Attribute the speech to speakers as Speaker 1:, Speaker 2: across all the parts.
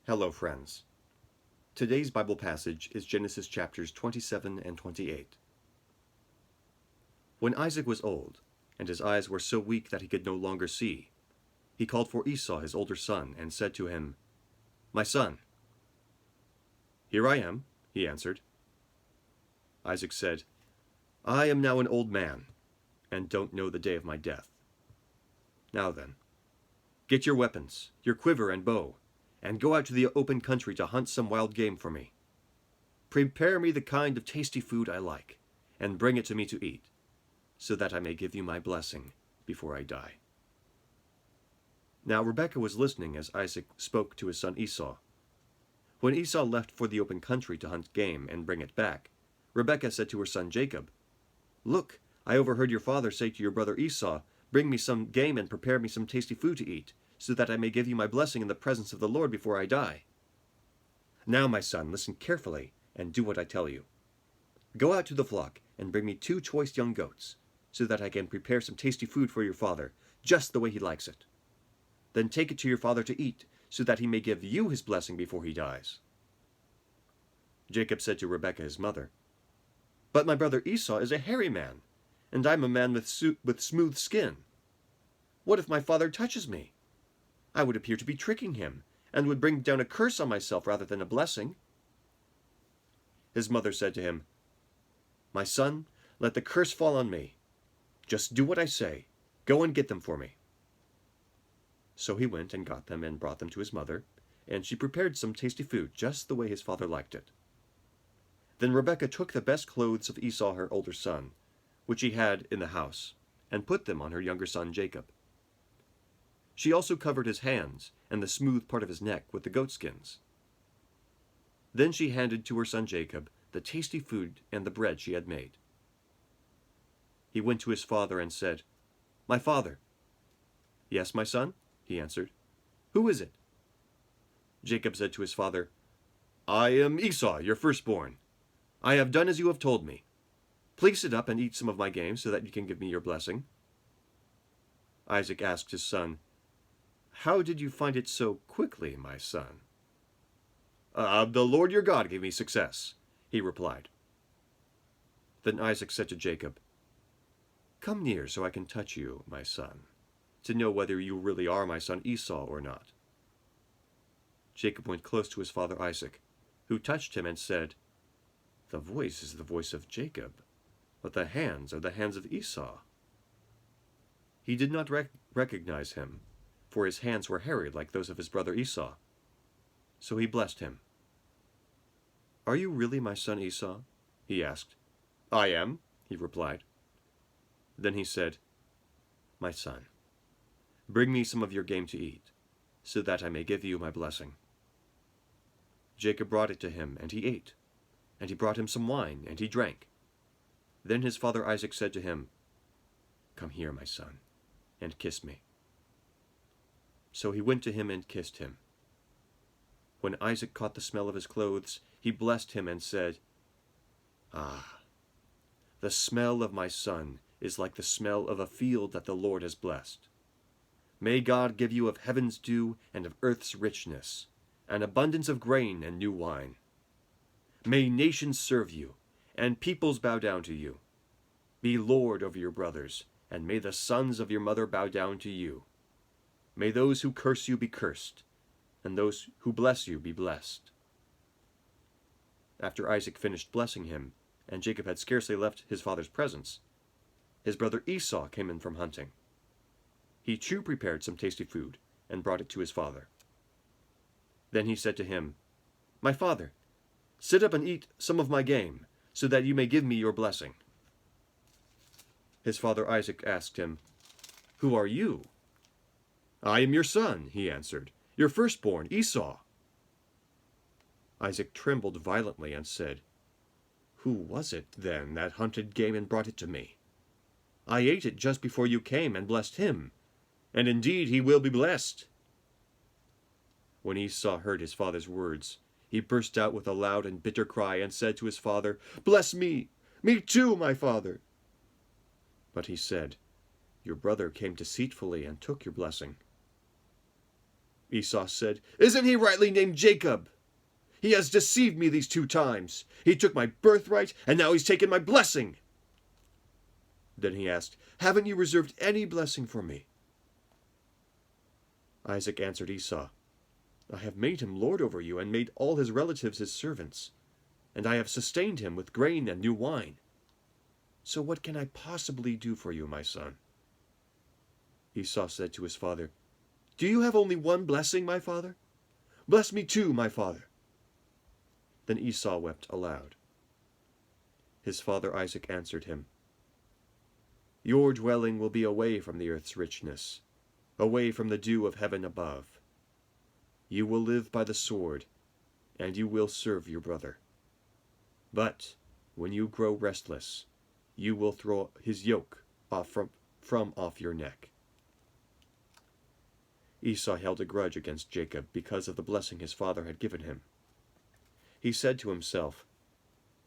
Speaker 1: Hello, friends. Today's Bible passage is Genesis chapters 27 and 28. When Isaac was old, and his eyes were so weak that he could no longer see, he called for Esau his older son, and said to him, "My son." "Here I am," he answered. Isaac said, "I am now an old man, and don't know the day of my death. Now then, get your weapons, your quiver and bow, and go out to the open country to hunt some wild game for me. Prepare me the kind of tasty food I like, and bring it to me to eat, so that I may give you my blessing before I die." Now Rebekah was listening as Isaac spoke to his son Esau. When Esau left for the open country to hunt game and bring it back, Rebekah said to her son Jacob, "Look, I overheard your father say to your brother Esau, 'Bring me some game and prepare me some tasty food to eat, so that I may give you my blessing in the presence of the Lord before I die.' Now, my son, listen carefully and do what I tell you. Go out to the flock and bring me 2 choice young goats, so that I can prepare some tasty food for your father, just the way he likes it. Then take it to your father to eat, so that he may give you his blessing before he dies." Jacob said to Rebekah his mother, "But my brother Esau is a hairy man, and I am a man with smooth skin. What if my father touches me? I would appear to be tricking him, and would bring down a curse on myself rather than a blessing." His mother said to him, "My son, let the curse fall on me. Just do what I say. Go and get them for me." So he went and got them and brought them to his mother, and she prepared some tasty food just the way his father liked it. Then Rebekah took the best clothes of Esau her older son, which he had in the house, and put them on her younger son Jacob. She also covered his hands and the smooth part of his neck with the goatskins. Then she handed to her son Jacob the tasty food and the bread she had made. He went to his father and said, "My father." "Yes, my son," he answered. "Who is it?" Jacob said to his father, "I am Esau, your firstborn. I have done as you have told me. Please sit up and eat some of my game so that you can give me your blessing." Isaac asked his son, "How did you find it so quickly, my son?" "The Lord your God gave me success," he replied. Then Isaac said to Jacob, "Come near so I can touch you, my son, to know whether you really are my son Esau or not." Jacob went close to his father Isaac, who touched him and said, "The voice is the voice of Jacob, but the hands are the hands of Esau." He did not recognize him, for his hands were hairy like those of his brother Esau. So he blessed him. "Are you really my son Esau?" he asked. "I am," he replied. Then he said, "My son, bring me some of your game to eat, so that I may give you my blessing." Jacob brought it to him, and he ate, and he brought him some wine, and he drank. Then his father Isaac said to him, "Come here, my son, and kiss me." So he went to him and kissed him. When Isaac caught the smell of his clothes, he blessed him and said, "Ah, the smell of my son is like the smell of a field that the Lord has blessed. May God give you of heaven's dew and of earth's richness, an abundance of grain and new wine. May nations serve you, and peoples bow down to you. Be Lord over your brothers, and may the sons of your mother bow down to you. May those who curse you be cursed, and those who bless you be blessed." After Isaac finished blessing him, and Jacob had scarcely left his father's presence, his brother Esau came in from hunting. He too prepared some tasty food, and brought it to his father. Then he said to him, "My father, sit up and eat some of my game, so that you may give me your blessing." His father Isaac asked him, "Who are you?" "I am your son," he answered, "your firstborn, Esau." Isaac trembled violently and said, "Who was it, then, that hunted game and brought it to me? I ate it just before you came and blessed him, and indeed he will be blessed." When Esau heard his father's words, he burst out with a loud and bitter cry and said to his father, "Bless me, me too, my father." But he said, "Your brother came deceitfully and took your blessing." Esau said. "Isn't he rightly named Jacob? He has deceived me these 2 times. He took my birthright, and now he's taken my blessing." Then he asked, "Haven't you reserved any blessing for me?" Isaac answered Esau, "I have made him lord over you, and made all his relatives his servants, and I have sustained him with grain and new wine. So what can I possibly do for you, my son?" Esau said to his father, "Do you have only one blessing, my father? Bless me too, my father." Then Esau wept aloud. His father Isaac answered him, "Your dwelling will be away from the earth's richness, away from the dew of heaven above. You will live by the sword, and you will serve your brother. But when you grow restless, you will throw his yoke off from off your neck." Esau held a grudge against Jacob because of the blessing his father had given him. He said to himself,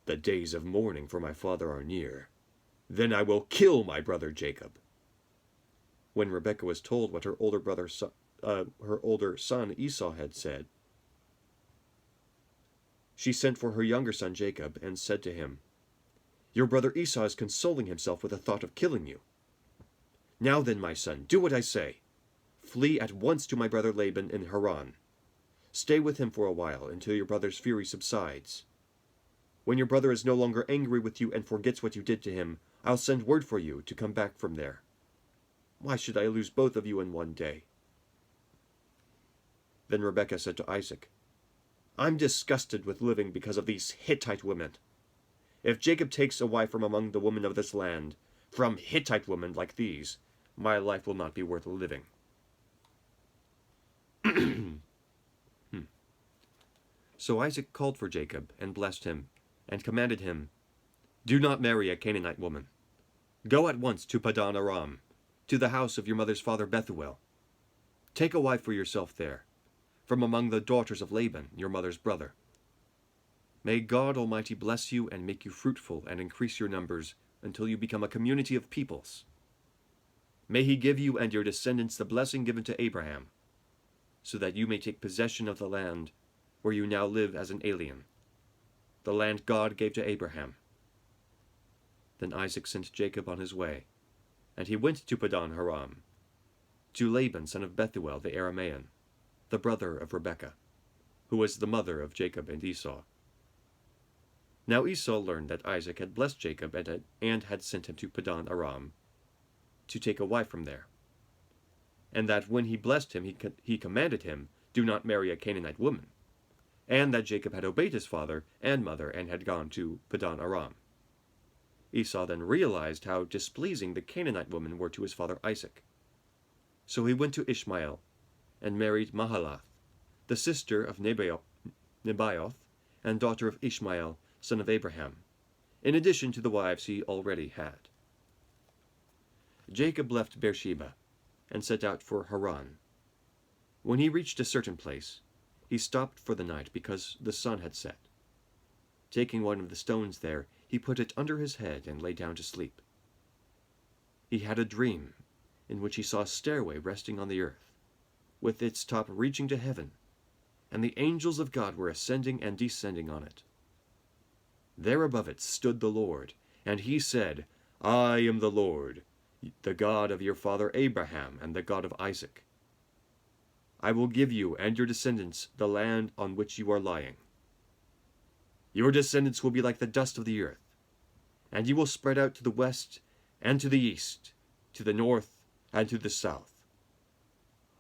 Speaker 1: "The days of mourning for my father are near. Then I will kill my brother Jacob." When Rebekah was told what her older son Esau had said, she sent for her younger son Jacob and said to him, "Your brother Esau is consoling himself with the thought of killing you. Now then, my son, do what I say. Flee at once to my brother Laban in Haran. Stay with him for a while until your brother's fury subsides. When your brother is no longer angry with you and forgets what you did to him, I'll send word for you to come back from there. Why should I lose both of you in one day?" Then Rebekah said to Isaac, "I'm disgusted with living because of these Hittite women. If Jacob takes a wife from among the women of this land, from Hittite women like these, my life will not be worth living." So Isaac called for Jacob and blessed him, and commanded him, "Do not marry a Canaanite woman. Go at once to Padan Aram, to the house of your mother's father Bethuel. Take a wife for yourself there, from among the daughters of Laban, your mother's brother. May God Almighty bless you and make you fruitful and increase your numbers until you become a community of peoples. May he give you and your descendants the blessing given to Abraham, so that you may take possession of the land where you now live as an alien, the land God gave to Abraham." Then Isaac sent Jacob on his way, and he went to Padan Aram, to Laban son of Bethuel the Aramean, the brother of Rebekah, who was the mother of Jacob and Esau. Now Esau learned that Isaac had blessed Jacob and had sent him to Padan Aram to take a wife from there, and that when he blessed him he commanded him, "Do not marry a Canaanite woman," and that Jacob had obeyed his father and mother and had gone to Padan Aram. Esau then realized how displeasing the Canaanite women were to his father Isaac. So he went to Ishmael and married Mahalath, the sister of Nebaioth and daughter of Ishmael, son of Abraham, in addition to the wives he already had. Jacob left Beersheba and set out for Haran. When he reached a certain place, he stopped for the night because the sun had set. Taking one of the stones there, he put it under his head and lay down to sleep. He had a dream in which he saw a stairway resting on the earth, with its top reaching to heaven, and the angels of God were ascending and descending on it. There above it stood the Lord, and he said, "I am the Lord, the God of your father Abraham and the God of Isaac. I will give you and your descendants the land on which you are lying. Your descendants will be like the dust of the earth, and you will spread out to the west and to the east, to the north and to the south.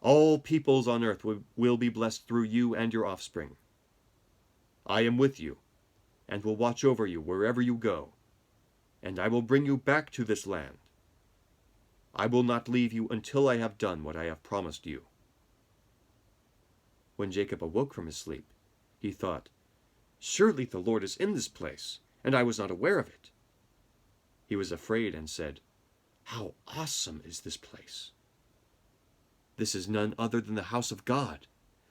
Speaker 1: All peoples on earth will be blessed through you and your offspring. I am with you, and will watch over you wherever you go, and I will bring you back to this land. I will not leave you until I have done what I have promised you." When Jacob awoke from his sleep, he thought, "Surely the Lord is in this place, and I was not aware of it." He was afraid and said, "How awesome is this place! This is none other than the house of God.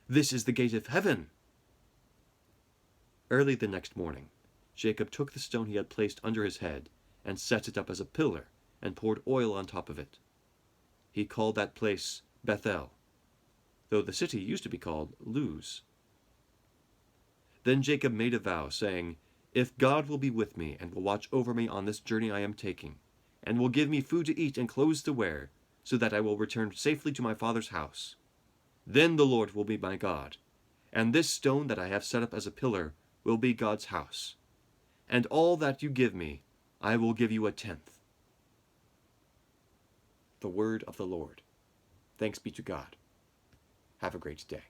Speaker 1: This is the gate of heaven." Early the next morning, Jacob took the stone he had placed under his head and set it up as a pillar and poured oil on top of it. He called that place Bethel. though the city used to be called Luz. Then Jacob made a vow, saying, "If God will be with me, and will watch over me on this journey I am taking, and will give me food to eat and clothes to wear, so that I will return safely to my father's house, then the Lord will be my God, and this stone that I have set up as a pillar will be God's house. And all that you give me, I will give you 1/10." The word of the Lord. Thanks be to God. Have a great day.